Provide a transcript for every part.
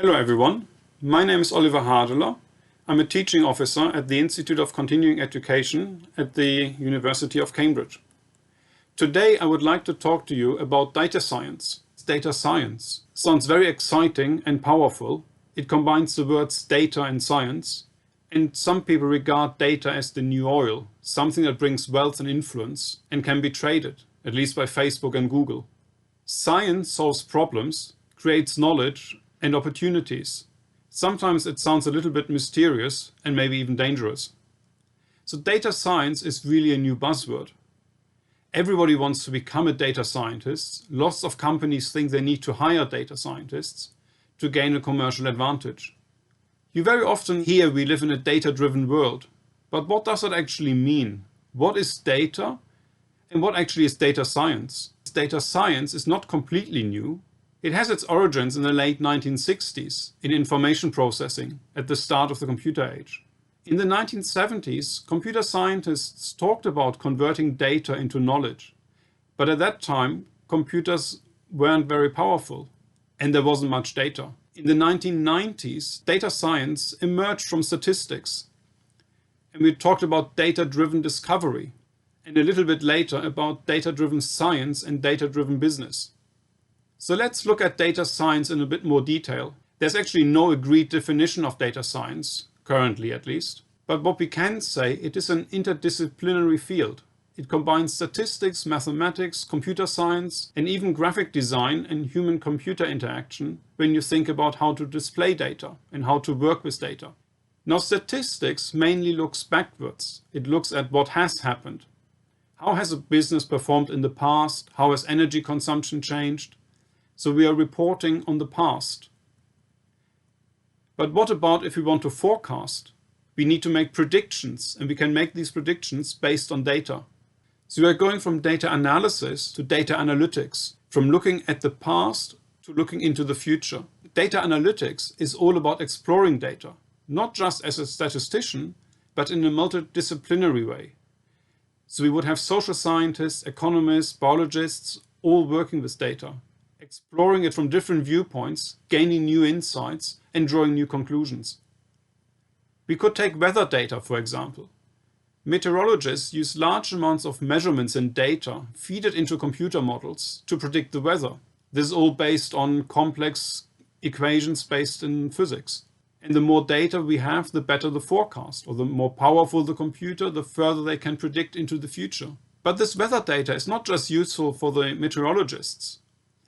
Hello everyone, my name is Oliver Hadeler. I'm a teaching officer at the Institute of Continuing Education at the University of Cambridge. Today I would like to talk to you about data science. Data science sounds very exciting and powerful. It combines the words data and science, and some people regard data as the new oil, something that brings wealth and influence and can be traded, at least by Facebook and Google. Science solves problems, creates knowledge and opportunities. Sometimes it sounds a little bit mysterious and maybe even dangerous. So data science is really a new buzzword. Everybody wants to become a data scientist. Lots of companies think they need to hire data scientists to gain a commercial advantage. You very often hear we live in a data-driven world. But what does that actually mean? What is data? And what actually is data science? Data science is not completely new. It has its origins in the late 1960s in information processing at the start of the computer age. In the 1970s, computer scientists talked about converting data into knowledge. But at that time, computers weren't very powerful and there wasn't much data. In the 1990s, data science emerged from statistics. And we talked about data-driven discovery and a little bit later about data-driven science and data-driven business. So let's look at data science in a bit more detail. There's actually no agreed definition of data science, currently at least. But what we can say, it is an interdisciplinary field. It combines statistics, mathematics, computer science, and even graphic design and human-computer interaction when you think about how to display data and how to work with data. Now, statistics mainly looks backwards. It looks at what has happened. How has a business performed in the past? How has energy consumption changed? So we are reporting on the past. But what about if we want to forecast? We need to make predictions, and we can make these predictions based on data. So we are going from data analysis to data analytics, from looking at the past to looking into the future. Data analytics is all about exploring data, not just as a statistician, but in a multidisciplinary way. So we would have social scientists, economists, biologists, all working with data, exploring it from different viewpoints, gaining new insights, and drawing new conclusions. We could take weather data, for example. Meteorologists use large amounts of measurements and data, feed it into computer models to predict the weather. This is all based on complex equations based in physics. And the more data we have, the better the forecast, or the more powerful the computer, the further they can predict into the future. But this weather data is not just useful for the meteorologists.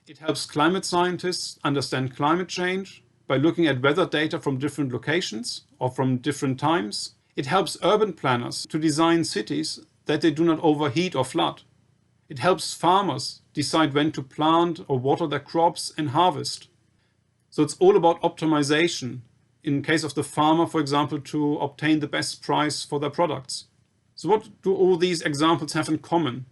It helps climate scientists understand climate change by looking at weather data from different locations or from different times. It helps urban planners to design cities that they do not overheat or flood. It helps farmers decide when to plant or water their crops and harvest. So it's all about optimization, in case of the farmer, for example, to obtain the best price for their products. So what do all these examples have in common?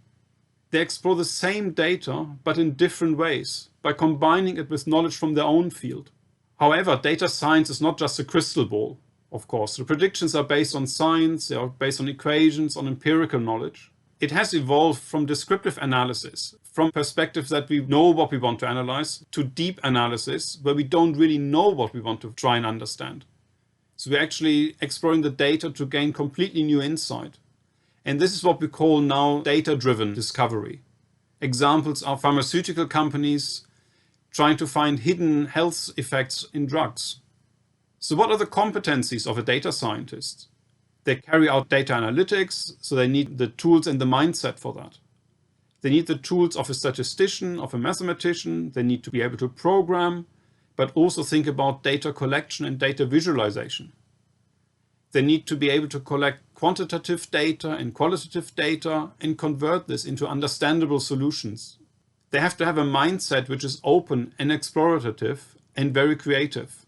They explore the same data, but in different ways, by combining it with knowledge from their own field. However, data science is not just a crystal ball, of course. The predictions are based on science, they are based on equations, on empirical knowledge. It has evolved from descriptive analysis, from perspectives that we know what we want to analyze, to deep analysis, where we don't really know what we want to try and understand. So we're actually exploring the data to gain completely new insight. And this is what we call now data-driven discovery. Examples are pharmaceutical companies trying to find hidden health effects in drugs. So what are the competencies of a data scientist? They carry out data analytics, so they need the tools and the mindset for that. They need the tools of a statistician, of a mathematician. They need to be able to program, but also think about data collection and data visualization. They need to be able to collect quantitative data and qualitative data and convert this into understandable solutions. They have to have a mindset which is open and explorative and very creative.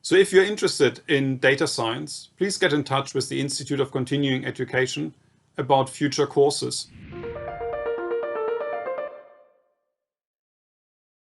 So if you're interested in data science, please get in touch with the Institute of Continuing Education about future courses.